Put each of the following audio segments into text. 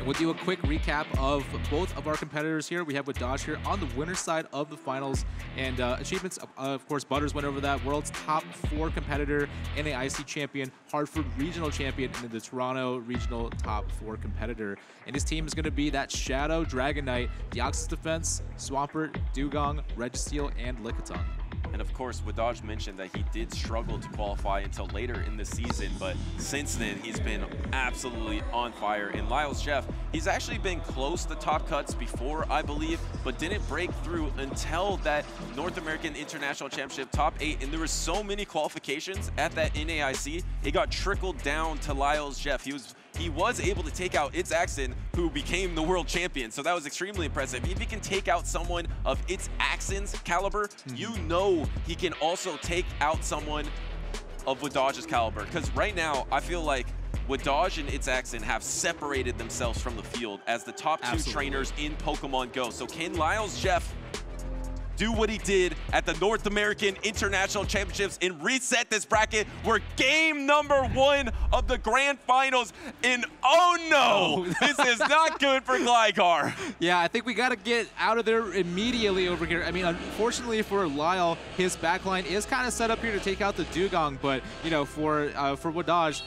And we'll do a quick recap of both of our competitors here. We have WDAGE here on the winner's side of the finals. And achievements, of course, Butters went over that. World's top 4 competitor, NAIC champion, Hartford regional champion, and the Toronto regional top 4 competitor. And his team is going to be that Shadow, Dragon Knight, Deoxys Defense, Swampert, Dugong, Registeel, and Lickitung. And of course, WDAGE mentioned that he did struggle to qualify until later in the season, but since then, he's been absolutely on fire. And LylejeffsIII, he's actually been close to top cuts before, I believe, but didn't break through until that North American International Championship top 8. And there were so many qualifications at that NAIC, it got trickled down to LylejeffsIII. He was able to take out LylejeffsIII, who became the world champion. So that was extremely impressive. If he can take out someone of LylejeffsIII's caliber, you know he can also take out someone of WDAGE's caliber. Because right now, I feel like WDAGE and LylejeffsIII have separated themselves from the field as the top 2 trainers in Pokemon Go. So can LylejeffsIII do what he did at the North American International Championships and reset this bracket? We're game number 1 of the grand finals, and oh no, this is not good for Gligar. Yeah, I think we got to get out of there immediately over here. I mean, unfortunately for Lyle, his backline is kind of set up here to take out the Dugong, but you know, for WDAGE,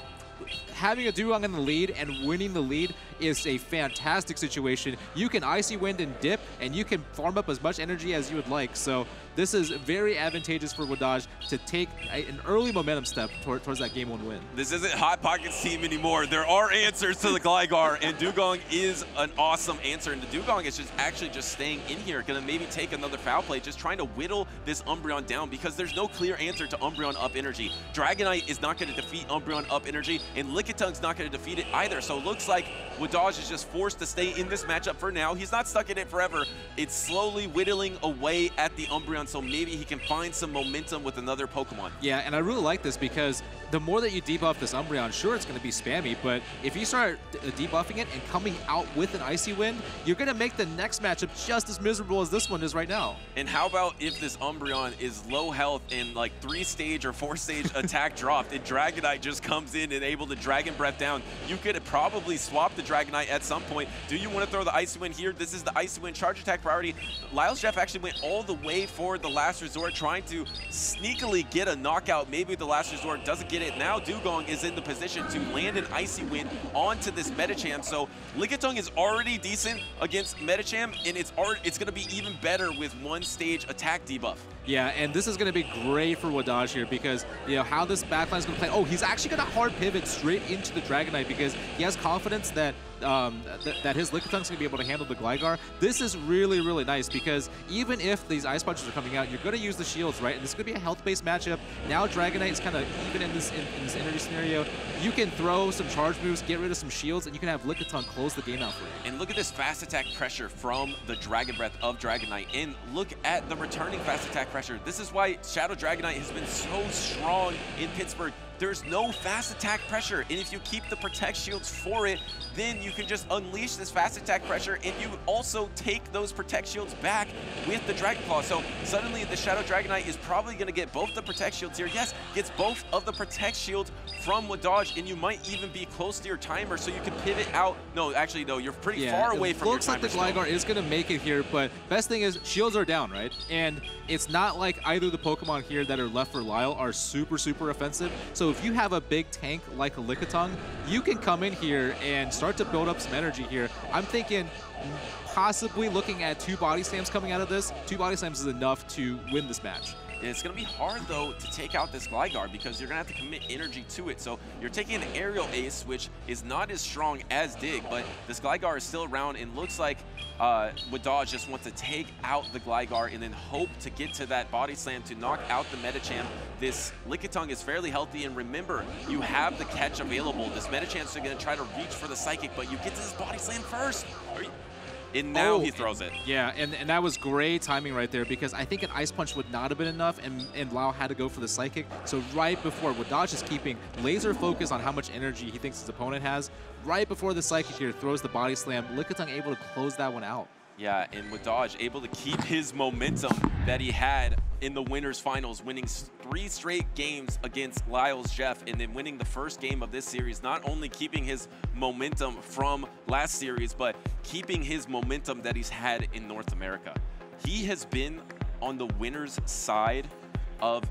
having a Dugong in the lead and winning the lead is a fantastic situation. You can Icy Wind and dip, and you can farm up as much energy as you would like. So this is very advantageous for WDAGE to take an early momentum step towards that Game 1 win. This isn't Hot Pockets team anymore. There are answers to the Gligar, and Dugong is an awesome answer. And the Dugong is actually just staying in here, gonna maybe take another foul play, just trying to whittle this Umbreon down because there's no clear answer to Umbreon up energy. Dragonite is not gonna defeat Umbreon up energy, and Lickiting's not gonna defeat it either. So it looks like WDAGE is just forced to stay in this matchup for now. He's not stuck in it forever. It's slowly whittling away at the Umbreon, so maybe he can find some momentum with another Pokemon. Yeah, and I really like this because the more that you debuff this Umbreon, sure, it's going to be spammy, but if you start debuffing it and coming out with an Icy Wind, you're going to make the next matchup just as miserable as this one is right now. And how about if this Umbreon is low health and like 3-stage or 4-stage attack dropped, and Dragonite just comes in and able to Dragon Breath down? You could probably swap the Dragonite at some point. Do you want to throw the Icy Wind here? This is the Icy Wind charge attack priority. LylejeffsIII actually went all the way for the last resort, trying to sneakily get a knockout. Maybe the last resort doesn't get it. Now Dugong is in the position to land an Icy Wind onto this Medicham. So Lickitung is already decent against Medicham, and it's going to be even better with 1-stage attack debuff. Yeah, and this is going to be great for WDAGE here because, you know, how this backline is going to play. Oh, he's actually going to hard pivot straight into the Dragonite because he has confidence that that his Lickitung is going to be able to handle the Gligar. This is really, really nice because even if these Ice Punches are coming out, you're going to use the shields, right? And this is going to be a health-based matchup. Now Dragonite is kind of even in this energy scenario. You can throw some charge moves, get rid of some shields, and you can have Lickitung close the game out for you. And look at this fast attack pressure from the Dragon Breath of Dragonite. And look at the returning fast attack pressure. This is why Shadow Dragonite has been so strong in Pittsburgh. There's no fast attack pressure, and if you keep the Protect Shields for it, then you can just unleash this fast attack pressure, and you also take those Protect Shields back with the Dragon Claw. So suddenly the Shadow Dragonite is probably going to get both the Protect Shields here. Yes, gets both of the Protect Shields from WDAGE, and you might even be close to your timer, so you can pivot out. No, actually, no, you're pretty far away from your timer. Looks like the Gligar is going to make it here, but best thing is shields are down, right? And it's not like either the Pokemon here that are left for Lyle are super, super offensive. So if you have a big tank like a Lickitung, you can come in here and start to build up some energy here. I'm thinking possibly looking at 2 Body Slams coming out of this. 2 Body Slams is enough to win this match. It's going to be hard, though, to take out this Gligar because you're going to have to commit energy to it. So you're taking an Aerial Ace, which is not as strong as Dig, but this Gligar is still around, and looks like WDAGE just wants to take out the Gligar and then hope to get to that Body Slam to knock out the Medicham. This Lickitung is fairly healthy, and remember, you have the catch available. This Medicham's going to try to reach for the Psychic, but you get to this Body Slam first. And now he throws it. Yeah, and that was great timing right there because I think an Ice Punch would not have been enough, and Lau had to go for the Psychic. So right before, WDAGE is keeping laser focus on how much energy he thinks his opponent has. Right before the Psychic here throws the Body Slam, Lickitung able to close that one out. Yeah, and WDAGE able to keep his momentum that he had in the winners finals, winning 3 straight games against LylejeffsIII, and then winning the first game of this series, not only keeping his momentum from last series, but keeping his momentum that he's had in North America. He has been on the winners side of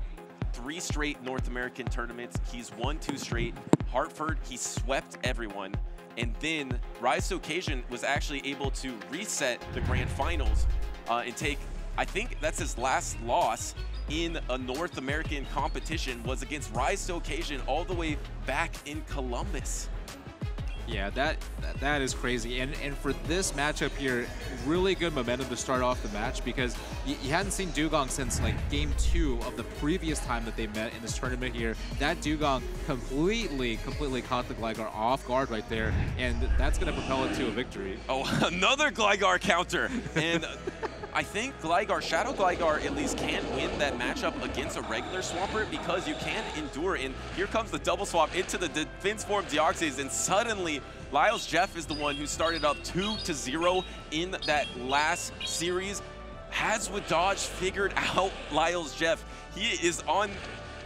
3 straight North American tournaments. He's won 2 straight. Hartford, he swept everyone. And then Rise to Occasion was actually able to reset the grand finals and take, I think that's his last loss in a North American competition, was against Rise to Occasion all the way back in Columbus. Yeah, that is crazy. And for this matchup here, really good momentum to start off the match, because you hadn't seen Dugong since like game 2 of the previous time that they met in this tournament here. That Dugong completely caught the Gligar off guard right there, and that's going to propel it to a victory. Oh, another Gligar counter. And I think Gligar, Shadow Gligar at least can win that matchup against a regular Swampert, because you can endure. And here comes the double swap into the Defense Form Deoxys, and suddenly LylejeffsIII is the one who started up 2-0 in that last series. Has WDAGE figured out LylejeffsIII? He is on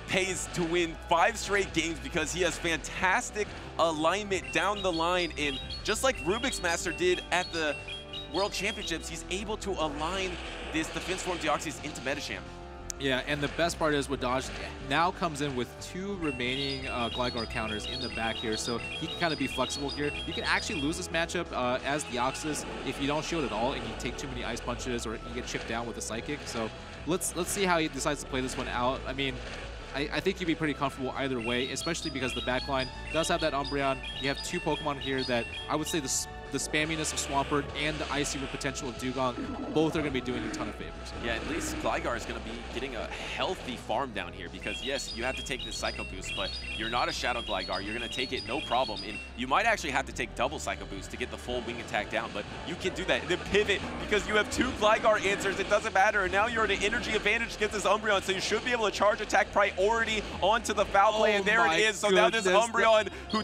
pace to win 5 straight games because he has fantastic alignment down the line. And just like Rubik's Master did at the World Championships, he's able to align this Defense Form Deoxys into Metacham. Yeah, and the best part is WDAGE now comes in with 2 remaining Gligar counters in the back here, so he can kind of be flexible here. You can actually lose this matchup as Deoxys if you don't shield at all and you take too many ice punches, or you get chipped down with a Psychic. So let's see how he decides to play this one out. I mean, I think you'd be pretty comfortable either way, especially because the backline does have that Umbreon. You have 2 Pokemon here that I would say the spamminess of Swampert and the Icy Whip potential of Dugong, both are going to be doing a ton of favors. Yeah, at least Gligar is going to be getting a healthy farm down here, because yes, you have to take this Psycho Boost, but you're not a Shadow Gligar. You're going to take it no problem, and you might actually have to take double Psycho Boost to get the full wing attack down, but you can do that. And then pivot, because you have 2 Gligar answers, it doesn't matter, and now you're at an energy advantage against this Umbreon, so you should be able to charge attack priority onto the foul play, and there it is. So now this Umbreon, who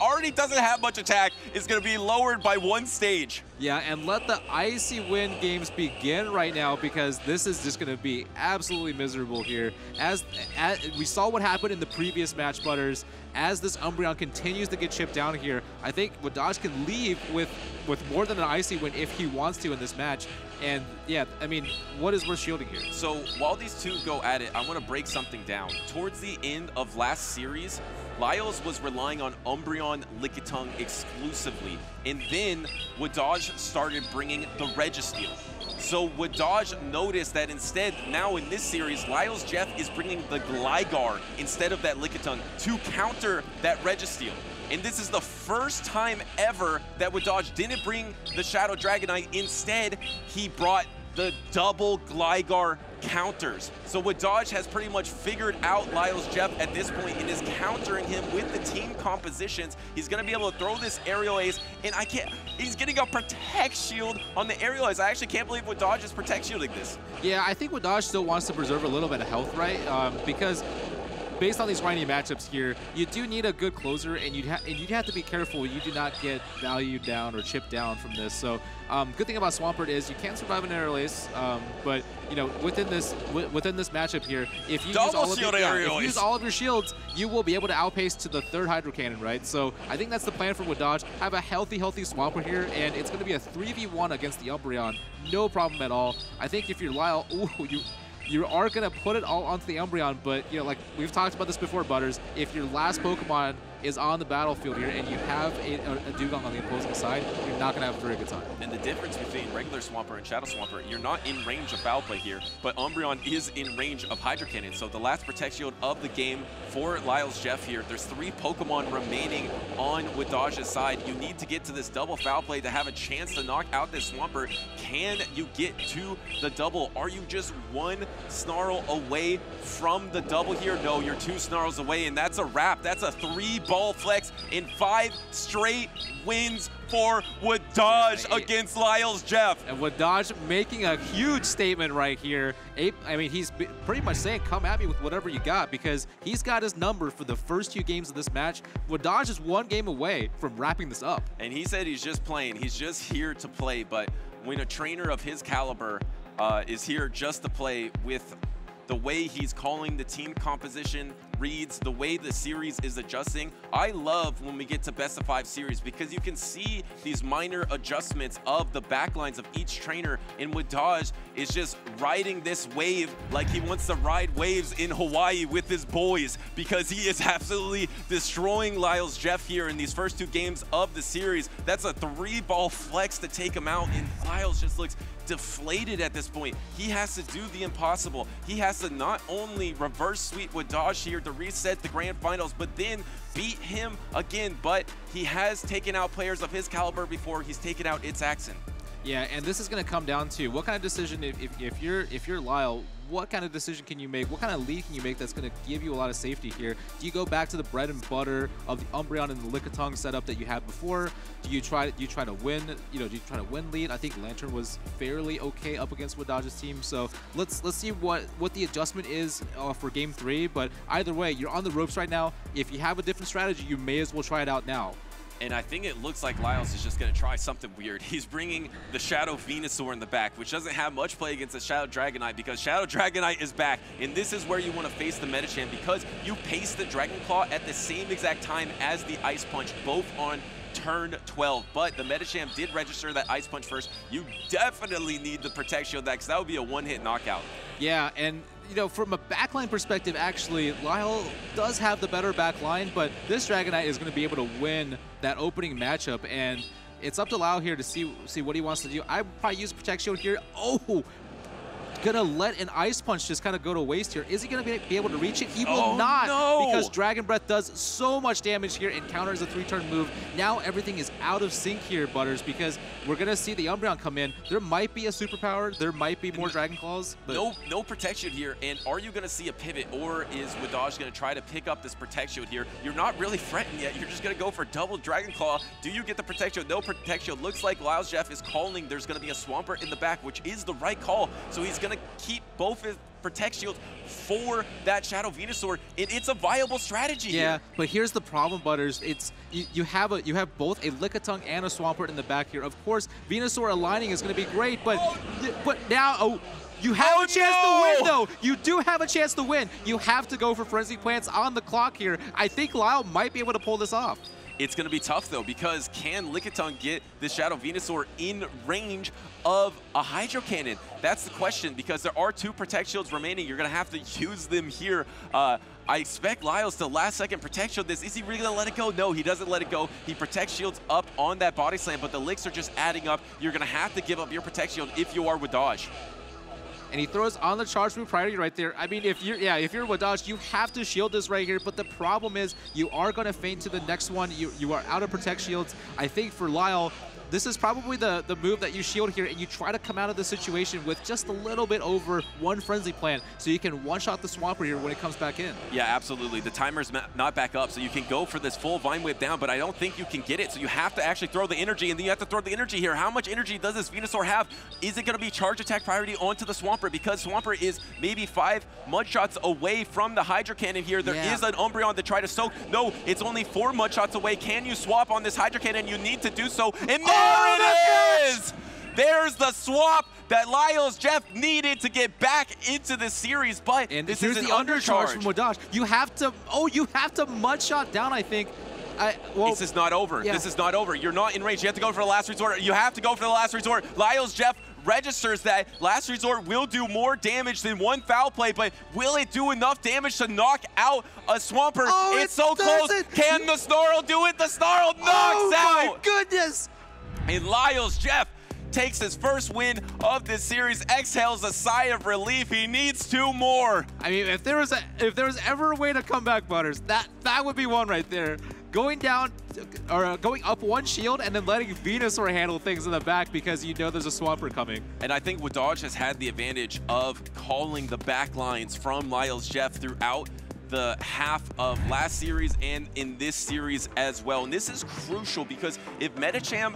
already doesn't have much attack, is going to be lowered by 1 stage. Yeah, and let the Icy Wind games begin right now, because this is just going to be absolutely miserable here. As we saw what happened in the previous match, Butters, as this Umbreon continues to get chipped down here, I think WDAGE can leave with more than an Icy Wind if he wants to in this match. And yeah, I mean, what is worth shielding here? So while these 2 go at it, I want to break something down. Towards the end of last series, Lyles was relying on Umbreon Lickitung exclusively, and then WDAGE started bringing the Registeel. So WDAGE noticed that instead, now in this series, LylejeffsIII is bringing the Gligar instead of that Lickitung to counter that Registeel. And this is the first time ever that WDAGE didn't bring the Shadow Dragonite. Instead, he brought the double Gligar counters. So WDAGE has pretty much figured out LylejeffsIII at this point and is countering him with the team compositions. He's going to be able to throw this Aerial Ace, and he's getting a Protect Shield on the Aerial Ace. I actually can't believe WDAGE is Protect Shielding this. Yeah, I think WDAGE still wants to preserve a little bit of health, right? Because based on these grindy matchups here, you do need a good closer, and you'd have to be careful you do not get valued down or chipped down from this. So good thing about Swampert is you can survive an Aerial Ace, but you know, within this matchup here, if you use all of your shields, you will be able to outpace to the 3rd Hydro Cannon, right? So I think that's the plan for WDAGE. Have a healthy Swampert here, and it's going to be a 3v1 against the Umbreon. No problem at all. I think if you're Lyle, you are going to put it all onto the Umbreon, but, you know, like we've talked about this before, Butters, if your last Pokemon is on the battlefield here and you have a Dugong on the opposing side, you're not going to have a very good time. And the difference between regular Swampert and Shadow Swampert, you're not in range of foul play here, but Umbreon is in range of Hydro Cannon. So the last Protect Shield of the game for LylejeffsIII here. There's 3 Pokemon remaining on WDAGE's side. You need to get to this double foul play to have a chance to knock out this Swampert. Can you get to the double? Are you just 1 Snarl away from the double here? No, you're 2 Snarls away, and that's a wrap. That's a 3-ball flex in 5 straight wins for WDAGE against LylejeffsIII. And WDAGE making a huge statement right here. I mean, he's pretty much saying, come at me with whatever you got, because he's got his number for the first 2 games of this match. WDAGE is 1 game away from wrapping this up. And he said he's just playing. He's just here to play. But when a trainer of his caliber is here just to play with the way he's calling the team composition reads, the way the series is adjusting. I love when we get to best of 5 series because you can see these minor adjustments of the backlines of each trainer, and WDAGE is just riding this wave like he wants to ride waves in Hawaii with his boys, because he is absolutely destroying LylejeffsIII here in these first 2 games of the series. That's a 3-ball flex to take him out, and Lyles just looks deflated at this point. He has to do the impossible. He has to not only reverse sweep WDAGE here to reset the grand finals, but then beat him again. But he has taken out players of his caliber before. He's taken out Axon. Yeah, and this is going to come down to what kind of decision, if you're Lyle, what kind of decision can you make? What kind of lead can you make that's going to give you a lot of safety here? Do you go back to the bread and butter of the Umbreon and the Lickitung setup that you had before? Do you try to win? Do you try to win lead? I think Lantern was fairly okay up against WDAGE's team. So let's see what the adjustment is for Game 3. But either way, you're on the ropes right now. If you have a different strategy, you may as well try it out now. And I think it looks like Lyles is just going to try something weird. He's bringing the Shadow Venusaur in the back, which doesn't have much play against the Shadow Dragonite, because Shadow Dragonite is back. And this is where you want to face the Medicham, because you pace the Dragon Claw at the same exact time as the Ice Punch, both on turn 12. But the Medicham did register that Ice Punch first. You definitely need the Protect Shield that, because that would be a one-hit knockout. Yeah, and from a backline perspective, actually, Lyle does have the better backline, but this Dragonite is going to be able to win that opening matchup, and it's up to Lyle here to see what he wants to do. I would probably use Protect Shield here. Oh! Gonna let an Ice Punch just kind of go to waste here. Is he gonna be able to reach it? He will not, because Dragon Breath does so much damage here and counters a 3-turn move. Now everything is out of sync here, Butters, because we're gonna see the Umbreon come in. There might be a superpower, there might be more Dragon Claws, but no protection here. And are you gonna see a pivot, or is WDAGE gonna try to pick up this protection here? You're not really fretting yet. You're just gonna go for double Dragon Claw. Do you get the protection? No protection. Looks like LylejeffsIII is calling. There's gonna be a Swampert in the back, which is the right call. So he's gonna keep both his Protect Shields for that Shadow Venusaur, and it's a viable strategy. Yeah, here. But here's the problem, Butters. It's you have both a Lickitung and a Swampert in the back here. Of course, Venusaur aligning is going to be great, but now you have a chance to win, though. You do have a chance to win. You have to go for Frenzy Plants on the clock here. I think Lyle might be able to pull this off. It's going to be tough, though, because can Lickitung get the Shadow Venusaur in range of a Hydro Cannon? That's the question, because there are 2 Protect Shields remaining. You're going to have to use them here. I expect Lyles to last-second Protect Shield this. Is he really going to let it go? No, he doesn't let it go. He Protect Shields up on that Body Slam, but the licks are just adding up. You're going to have to give up your Protect Shield if you are WDAGE. And he throws on the charge move priority right there. I mean, if you're WDAGE, you have to shield this right here. But the problem is you are going to feint to the next one. You are out of Protect Shields. I think for Lyle, this is probably the move that you shield here, and you try to come out of the situation with just a little bit over 1 Frenzy Plant, so you can one-shot the Swampert here when it comes back in. Yeah, absolutely. The timer's not back up, so you can go for this full Vine Whip down, but I don't think you can get it, so you have to actually throw the energy, and then you have to throw the energy here. How much energy does this Venusaur have? Is it going to be charge attack priority onto the Swampert? Because Swampert is maybe 5 mud shots away from the Hydro Cannon here. There is an Umbreon to try to soak. No, it's only 4 mud shots away. Can you swap on this Hydro Cannon? You need to do so, and there it is! There's the swap that LylejeffsIII needed to get back into the series, but this is an undercharge from WDAGE. You have to mud shot down, I think. This is not over. Yeah. This is not over. You're not in range. You have to go for the last resort. You have to go for the last resort. LylejeffsIII registers that last resort will do more damage than 1 foul play, but will it do enough damage to knock out a Swampert? It's so close. Can the Snarl do it? The Snarl knocks out. Oh my goodness! And LylejeffsIII takes his first win of this series, exhales a sigh of relief. He needs 2 more. I mean, if there was ever a way to come back, Butters, that would be one right there. Going down, or going up 1 shield and then letting Venusaur handle things in the back because you know there's a Swampert coming. And I think WDAGE has had the advantage of calling the back lines from LylejeffsIII throughout the half of last series and in this series as well. And this is crucial because if Medicham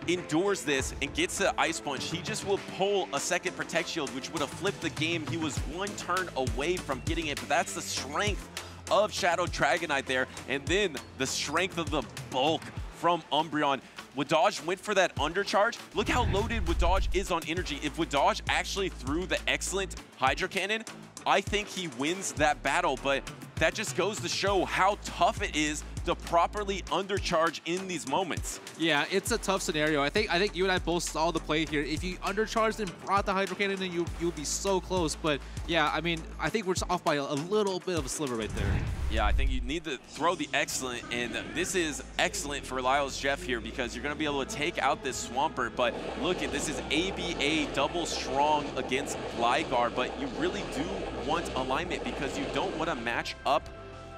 endures this and gets the Ice Punch, he just will pull a second Protect Shield, which would have flipped the game. He was 1 turn away from getting it, but that's the strength of Shadow Dragonite there, and then the strength of the bulk from Umbreon. WDAGE went for that undercharge. Look how loaded WDAGE is on energy. If WDAGE actually threw the excellent Hydro Cannon, I think he wins that battle, but that just goes to show how tough it is to properly undercharge in these moments. Yeah, it's a tough scenario. I think you and I both saw the play here. If you undercharged and brought the Hydro Cannon in, you'd be so close. But yeah, I mean, I think we're just off by a little bit of a sliver right there. Yeah, I think you need to throw the excellent, and this is excellent for LylejeffsIII here because you're going to be able to take out this Swampert. But look at this is ABA double strong against Gligar, but you really do want alignment because you don't want to match up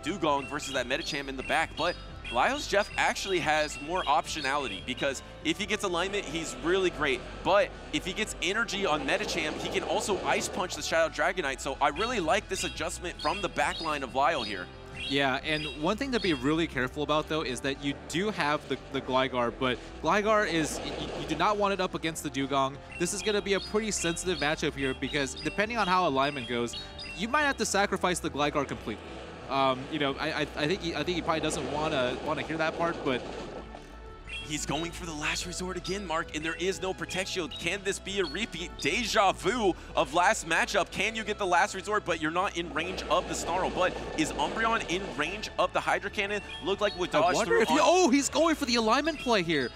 Dugong versus that Medicham in the back. But LylejeffsIII actually has more optionality because if he gets alignment, he's really great. But if he gets energy on Medicham, he can also Ice Punch the Shadow Dragonite. So I really like this adjustment from the back line of Lyle here. Yeah, and one thing to be really careful about, though, is that you do have the Gligar, but Gligar is, you do not want it up against the Dugong. This is going to be a pretty sensitive matchup here because depending on how alignment goes, you might have to sacrifice the Gligar completely. You know, I think he probably doesn't want to hear that part, but he's going for the last resort again, Mark, and there is no Protect Shield. Can this be a repeat? Deja vu of last matchup. Can you get the last resort, but you're not in range of the Snarl? But is Umbreon in range of the Hydro Cannon? Looked like with dodge through. Oh, he's going for the alignment play here.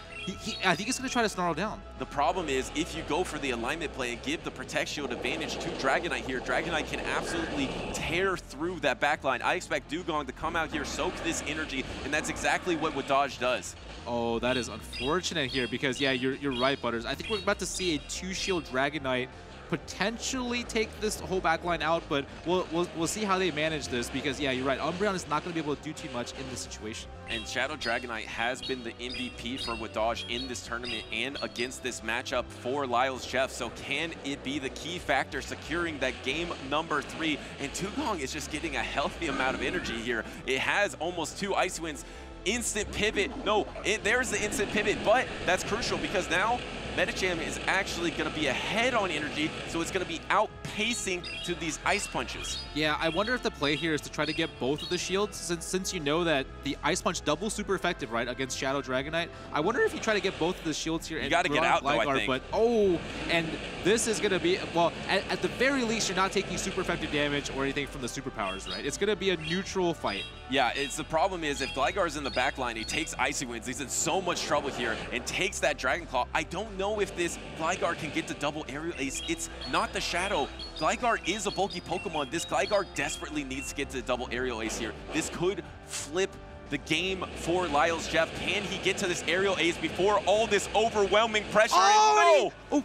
I think he's going to try to Snarl down. The problem is if you go for the alignment play and give the Protect Shield advantage to Dragonite here, Dragonite can absolutely tear through that backline. I expect Dugong to come out here, soak this energy, and that's exactly what WDAGE does. Oh, that is unfortunate here because, yeah, you're right, Butters. I think we're about to see a 2-shield Dragonite potentially take this whole backline out, but we'll see how they manage this because, yeah, you're right. Umbreon is not going to be able to do too much in this situation. And Shadow Dragonite has been the MVP for WDAGE in this tournament and against this matchup for LylejeffsIII. So can it be the key factor securing that game number 3? And Dugong is just getting a healthy amount of energy here. It has almost 2 Icy Winds. Instant pivot. No, there's the instant pivot, but that's crucial because now Medicham is actually going to be ahead on energy, so it's going to be outpacing to these Ice Punches. Yeah, I wonder if the play here is to try to get both of the shields, since you know that the Ice Punch double super effective, right, against Shadow Dragonite. I wonder if you try to get both of the shields here. You got to get out, though, I think. But, oh, and this is going to be, well, at the very least, you're not taking super effective damage or anything from the superpowers, right? It's going to be a neutral fight. Yeah, the problem is if Gligar's in the back line, he takes Icy Winds. He's in so much trouble here and takes that Dragon Claw. I don't know if this Gligar can get to double aerial ace. It's not the Shadow. Gligar is a bulky Pokemon. This Gligar desperately needs to get to the double aerial ace here. This could flip the game for LylejeffsIII. Can he get to this aerial ace before all this overwhelming pressure? Oh, no!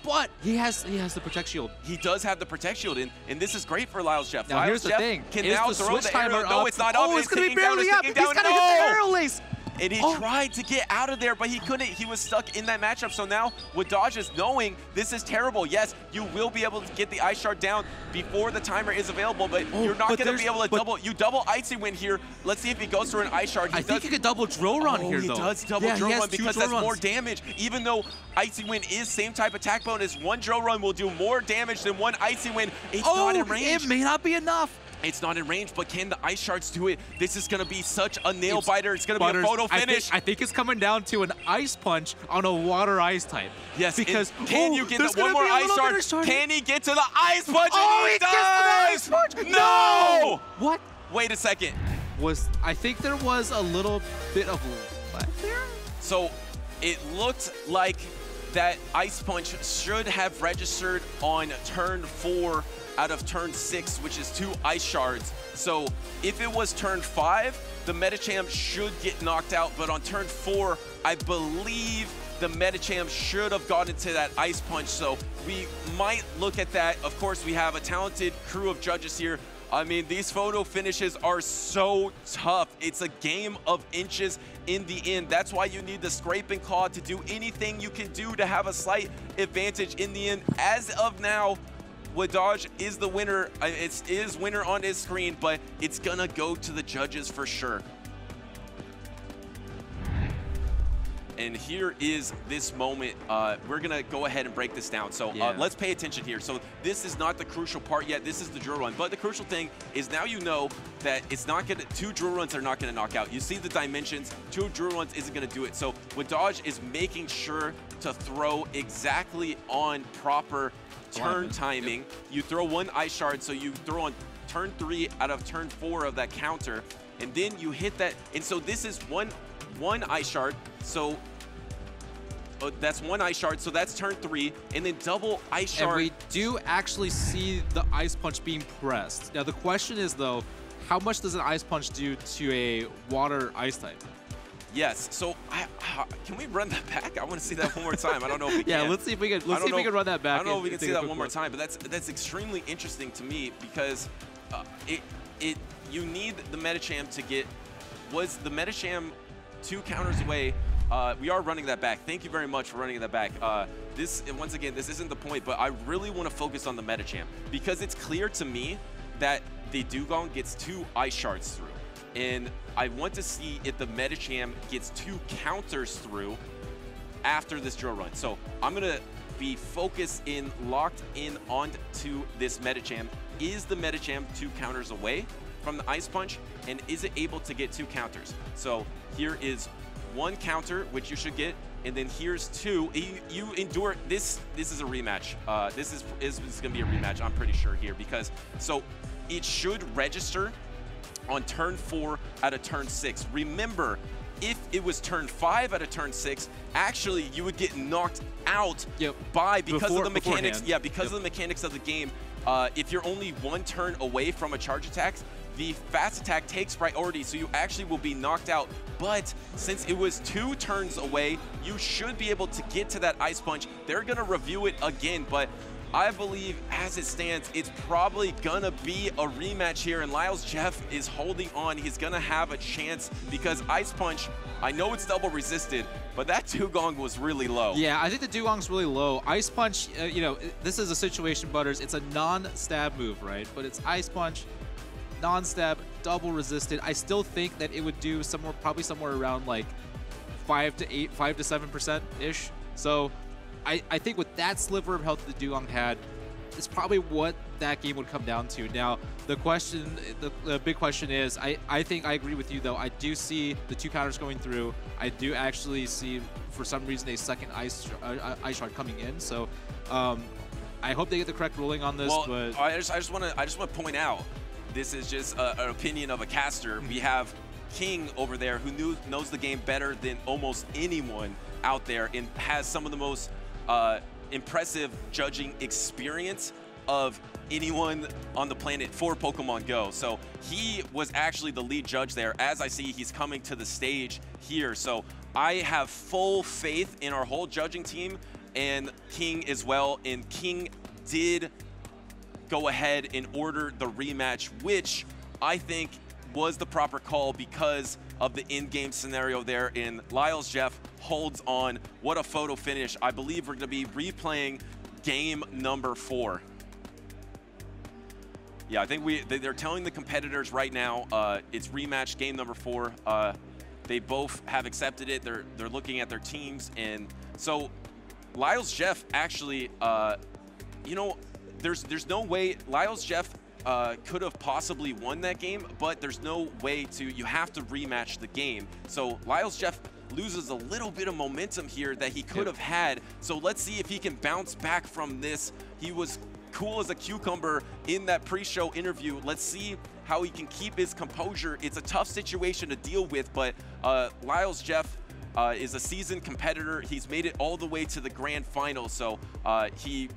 But he has the Protect Shield. He does have the Protect Shield, and this is great for LylejeffsIII. Now here's the thing. Can now the throw the aerial. No, it's not up. Oh, it's going to be barely up. He's got to get the aerial ace. And he tried to get out of there, but he couldn't. He was stuck in that matchup. So now WDAGE is knowing this is terrible. Yes, you will be able to get the Ice Shard down before the timer is available, but you're not going to be able to double. You double Icy Wind here. Let's see if he goes for an Ice Shard. I think he could double Drill Run here, though. He does double Drill Run because that's more damage. Even though Icy Wind is same type attack bonus, one Drill Run will do more damage than one Icy Wind. It's not in range. It may not be enough. It's not in range, but can the Ice Shards do it? This is going to be such a nail biter. It's going to be a photo finish. I think it's coming down to an Ice Punch on a Water Ice type. Yes, because can you get one more Ice Shard? Can he get to the Ice Punch? Oh, he gets to the Ice Punch! No! What? Wait a second. I think there was a little bit of left there? So it looked like that Ice Punch should have registered on turn 4 out of turn 6, which is 2 Ice Shards. So if it was turn 5, the Medicham should get knocked out, but on turn 4, I believe the Medicham should have gotten to that Ice Punch. So we might look at that. Of course, we have a talented crew of judges here. I mean, these photo finishes are so tough. It's a game of inches in the end. That's why you need the Scrape and Claw to do anything you can do to have a slight advantage in the end. As of now, WDAGE is the winner. It is winner on his screen, but it's gonna go to the judges for sure. And here is this moment. We're going to go ahead and break this down. So let's pay attention here. So this is not the crucial part yet. This is the drill run. But the crucial thing is now you know that it's not going to, 2 drill runs are not going to knock out. You see the dimensions, 2 drill runs isn't going to do it. So WDAGE is making sure to throw exactly on proper turn timing. Yep. You throw 1 ice shard, so you throw on turn 3 out of turn 4 of that counter, and then you hit that. And so this is one ice shard, so that's 1 ice shard, so that's turn 3, and then double ice shard. And we do actually see the ice punch being pressed. Now the question is though, how much does an ice punch do to a water ice type? Yes. So can we run that back? I want to see that one more time. I don't know if we can. Let's see if we can. Let's see if we can run that back. I don't know if we can see that one more time, but that's extremely interesting to me because you need the Medicham to get. Was the Medicham 2 counters away? We are running that back. Thank you very much for running that back. Once again, this isn't the point, but I really want to focus on the Medicham because it's clear to me that the Dugong gets 2 ice shards through. And I want to see if the Medicham gets 2 counters through after this drill run. So I'm going to be focused in, locked in onto this Medicham. Is the Medicham 2 counters away from the ice punch? And is it able to get 2 counters? So here is 1 counter, which you should get. And then here's 2. You endure. This is a rematch. This is going to be a rematch, I'm pretty sure here. Because, so it should register on turn 4 out of turn 6. Remember, if it was turn 5 out of turn 6, actually you would get knocked out because of the mechanics. Yeah, because of the mechanics of the game. If you're only 1 turn away from a charge attack, the fast attack takes priority, so you actually will be knocked out. But since it was 2 turns away, you should be able to get to that ice punch. They're gonna review it again, but I believe as it stands, it's probably gonna be a rematch here, and LylejeffsIII is holding on. He's gonna have a chance because Ice Punch, I know it's double resisted, but that Dugong was really low. Yeah, I think the Dugong's really low. Ice Punch, you know, this is a situation, Butters. It's a non-stab move, right? But it's Ice Punch, non-stab, double resisted. I still think that it would do probably somewhere around like 5 to 7%-ish. So I think with that sliver of health the Dugong had, it's probably what that game would come down to. Now, the big question is, I think I agree with you, though. I do see the 2 counters going through. I do actually see, for some reason, a second ice shard coming in. So I hope they get the correct ruling on this. Well, but I just want to point out, this is just an opinion of a caster. We have King over there who knows the game better than almost anyone out there and has some of the most impressive judging experience of anyone on the planet for Pokemon Go. So he was actually the lead judge there. As I see, he's coming to the stage here. So I have full faith in our whole judging team and King as well. And King did go ahead and order the rematch, which I think was the proper call because of the in-game scenario there. And LylejeffsIII holds on. What a photo finish. I believe we're going to be replaying game number 4. Yeah, I think they're telling the competitors right now it's rematch game number 4. They both have accepted it. They're looking at their teams. And so LylejeffsIII actually, you know, there's no way LylejeffsIII could have possibly won that game, but there's no way to, you have to rematch the game. So LylejeffsIII loses a little bit of momentum here that he could have had. So let's see if he can bounce back from this. He was cool as a cucumber in that pre-show interview. Let's see how he can keep his composure. It's a tough situation to deal with, but LylejeffsIII is a seasoned competitor. He's made it all the way to the grand final. So he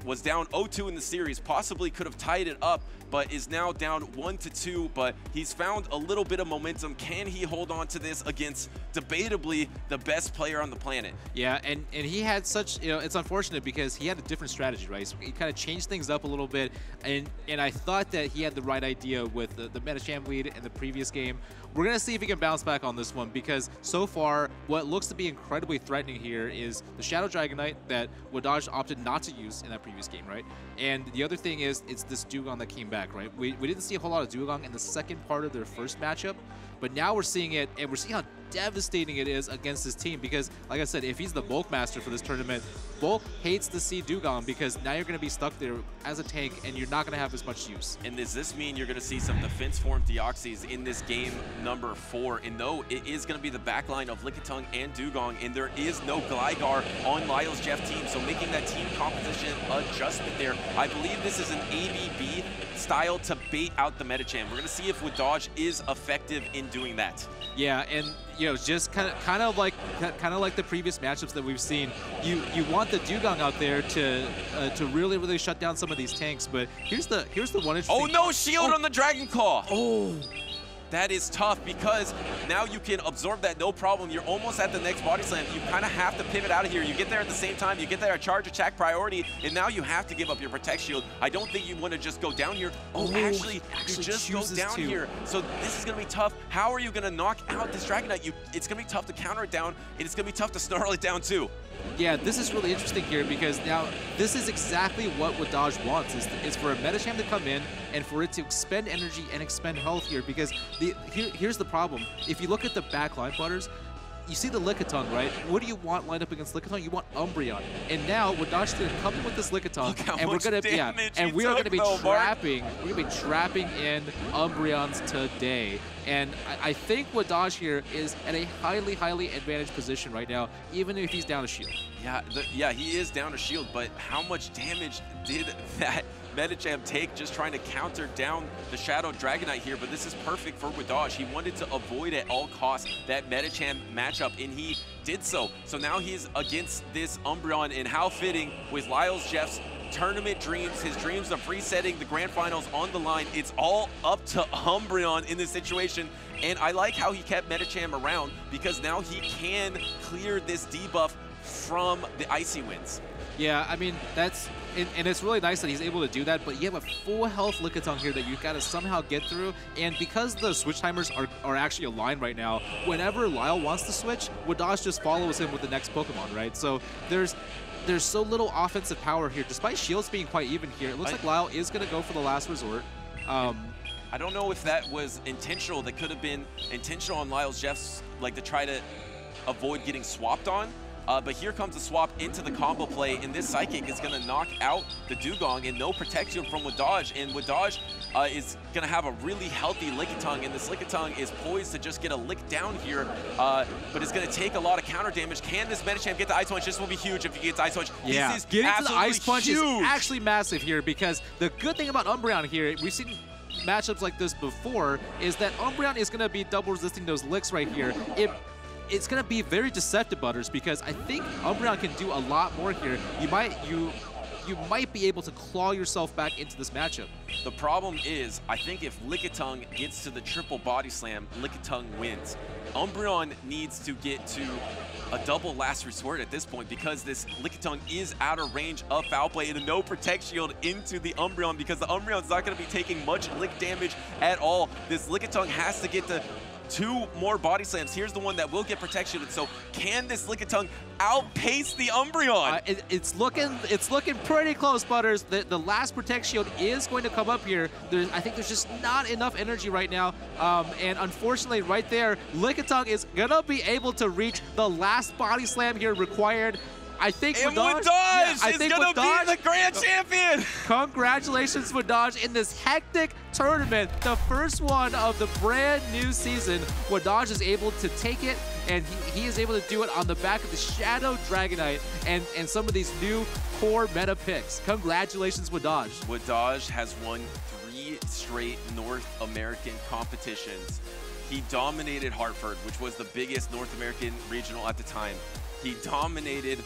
was down 0-2 in the series, possibly could have tied it up, but is now down 1-2, but he's found a little bit of momentum. Can he hold on to this against debatably the best player on the planet? Yeah, and he had such, you know, it's unfortunate because he had a different strategy, right? So he kind of changed things up a little bit, and I thought that he had the right idea with the Medicham lead in the previous game. We're going to see if he can bounce back on this one because so far, what looks to be incredibly threatening here is the Shadow Dragonite that WDAGE opted not to use in that previous game, right? And the other thing is, it's this Dugong that came back, right? We didn't see a whole lot of Dugong in the second part of their first matchup, but now we're seeing it, and we're seeing how devastating it is against his team because, like I said, if he's the bulk master for this tournament, bulk hates to see Dugong because now you're going to be stuck there as a tank and you're not going to have as much use. And does this mean you're going to see some defense form Deoxys in this game number 4? And no, it is going to be the backline of Lickitung and Dugong, and there is no Gligar on LylejeffsII's team, so making that team composition adjustment there. I believe this is an ABB style to bait out the Medicham. We're going to see if WDAGE is effective in doing that. Yeah, and you know, just kind of like the previous matchups that we've seen. You want the Dugong out there to really shut down some of these tanks. But here's the one interesting. Oh no, shield on the Dragon Claw. Oh. That is tough because now you can absorb that no problem. You're almost at the next body slam. You kind of have to pivot out of here. You get there at the same time. You get there at charge attack priority, and now you have to give up your protect shield. I don't think you want to just go down here. Oh, actually you just go down here. So this is going to be tough. How are you going to knock out this Dragonite? It's going to be tough to counter it down, and it's going to be tough to snarl it down too. Yeah, this is really interesting here because now this is exactly what WDAGE wants, is for a Medicham to come in and for it to expend energy and expend health here because here's the problem. If you look at the back line, Butters, you see the Lickitung, right? What do you want lined up against Lickitung? You want Umbreon. And now WDAGE is going to come in with this Lickitung, and we're going to we are going to be trapping in Umbreons today. And I think WDAGE here is at a highly advantaged position right now, even if he's down a shield. Yeah, he is down a shield, but how much damage did that Medicham take just trying to counter down the Shadow Dragonite here? But this is perfect for WDAGE. He wanted to avoid at all costs that Medicham matchup, and he did so. So now he's against this Umbreon, and how fitting with LylejeffsII's tournament dreams, his dreams of resetting the grand finals on the line. It's all up to Umbreon in this situation. And I like how he kept Medicham around because now he can clear this debuff from the Icy Winds. Yeah, I mean, and it's really nice that he's able to do that, but you have a full health Lickitung here that you've got to somehow get through, and because the switch timers are actually aligned right now, whenever Lyle wants to switch, WDAGE just follows him with the next Pokemon, right? So there's so little offensive power here, despite shields being quite even here. It looks like Lyle is going to go for the last resort. I don't know if that was intentional. That could have been intentional on LylejeffsII's, like to try to avoid getting swapped on. But here comes the swap into the combo play, and this Psychic is going to knock out the Dugong, and no protection from WDAGE. And WDAGE is going to have a really healthy Lickitung, and this Lickitung is poised to just get a lick down here, but it's going to take a lot of counter damage. Can this Medicham get the Ice Punch? This will be huge if he gets Ice Punch. Yeah, this is getting to the Ice Punch huge. is actually massive here because the good thing about Umbreon here, we've seen matchups like this before, is that Umbreon is going to be double resisting those licks right here. It's going to be very deceptive, Butters, because I think Umbreon can do a lot more here. You might be able to claw yourself back into this matchup. The problem is, I think if Lickitung gets to the triple body slam, Lickitung wins. Umbreon needs to get to a double last resort at this point because this Lickitung is out of range of Foul Play and a no protect shield into the Umbreon because the Umbreon's not going to be taking much lick damage at all. This Lickitung has to get to 2 more body slams. Here's the one that will get protection. So can this Lickitung outpace the Umbreon? It's looking pretty close, Butters. The last protect shield is going to come up here. I think there's just not enough energy right now. And unfortunately, right there, Lickitung is going to be able to reach the last body slam here required. I think WDAGE is going to be the grand champion. Congratulations, WDAGE, in this hectic tournament, the first one of the brand new season. WDAGE is able to take it, and he is able to do it on the back of the Shadow Dragonite and some of these new core meta picks. Congratulations, WDAGE. WDAGE has won 3 straight North American competitions. He dominated Hartford, which was the biggest North American regional at the time. He dominated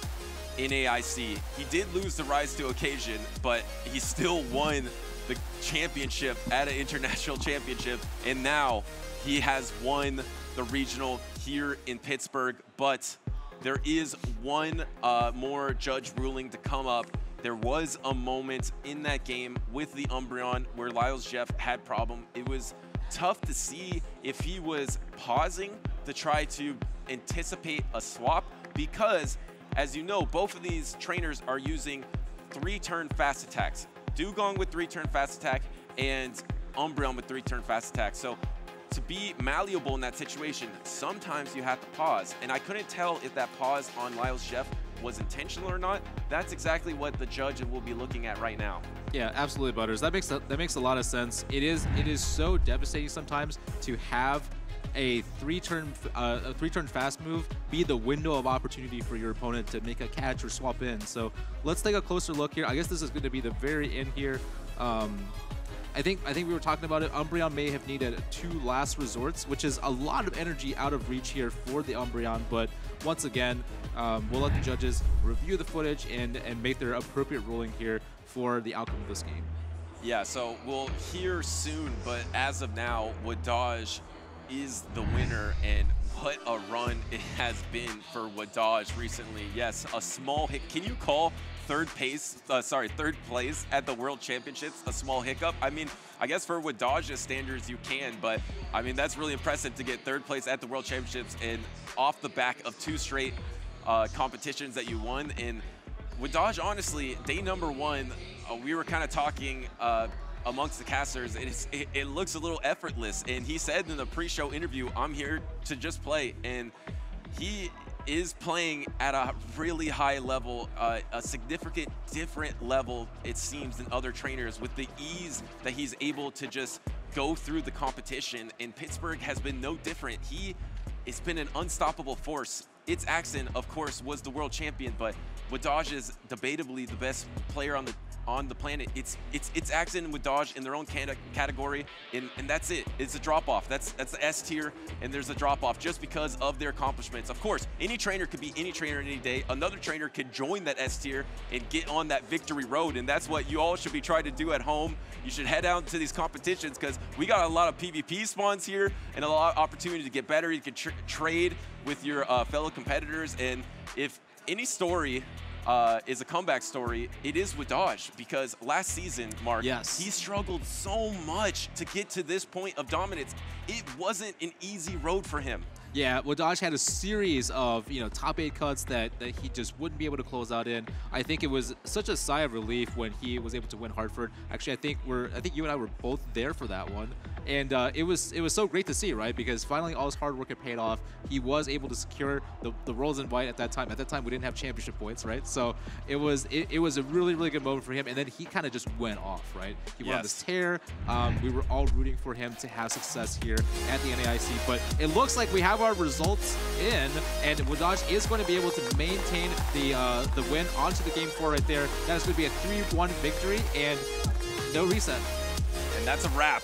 NAIC. He did lose the Rise to Occasion, but he still won the championship at an international championship, and now he has won the regional here in Pittsburgh. But there is one more judge ruling to come up. There was a moment in that game with the Umbreon where LylejeffsII had problem. It was tough to see if he was pausing to try to anticipate a swap because, as you know, both of these trainers are using 3-turn fast attacks. Dugong with 3-turn fast attack and Umbreon with 3-turn fast attack. So to be malleable in that situation, sometimes you have to pause. And I couldn't tell if that pause on LylejeffsIII was intentional or not. That's exactly what the judge will be looking at right now. Yeah, absolutely, Butters. That makes a lot of sense. It is so devastating sometimes to have a three-turn fast move be the window of opportunity for your opponent to make a catch or swap in. So let's take a closer look here. I guess this is going to be the very end here. I think we were talking about it. Umbreon may have needed 2 last resorts, which is a lot of energy out of reach here for the Umbreon. But once again, we'll let the judges review the footage and make their appropriate ruling here for the outcome of this game. Yeah, so we'll hear soon, but as of now, WDAGE is the winner, and what a run it has been for WDAGE recently. Yes, a small hit. Can you call third place at the World Championships a small hiccup? I mean, I guess for WDAGE's standards you can, but I mean, that's really impressive to get third place at the World Championships and off the back of 2 straight competitions that you won. And WDAGE, honestly, day number 1, we were kind of talking amongst the casters, it looks a little effortless. And he said in the pre-show interview, I'm here to just play. And he is playing at a really high level, a significant different level, it seems, than other trainers, with the ease that he's able to just go through the competition. And Pittsburgh has been no different. It's been an unstoppable force. Its Accent, of course, was the world champion, but WDAGE is debatably the best player on the planet. It's Accent and WDAGE in their own category, and that's it. It's a drop-off. That's the S tier, and there's a drop-off just because of their accomplishments. Of course, any trainer could be any trainer any day. Another trainer could join that S tier and get on that victory road, and that's what you all should be trying to do at home. You should head out to these competitions because we got a lot of PvP spawns here and a lot of opportunity to get better. You can trade with your fellow competitors, and if any story is a comeback story, it is WDAGE, because last season, Mark, yes, he struggled so much to get to this point of dominance. It wasn't an easy road for him. Yeah, WDAGE had a series of top 8 cuts that he just wouldn't be able to close out in. I think it was such a sigh of relief when he was able to win Hartford. Actually, I think you and I were both there for that one, and it was so great to see, right? Because finally all his hard work had paid off. He was able to secure the Rolls in White at that time. At that time, we didn't have championship points, right? So it was a really good moment for him, and then he kind of just went off, right? He went on this tear. We were all rooting for him to have success here at the NAIC, but it looks like we have our results in, and WDAGE is going to be able to maintain the win onto the game 4 right there. That is going to be a 3-1 victory and no reset. And that's a wrap.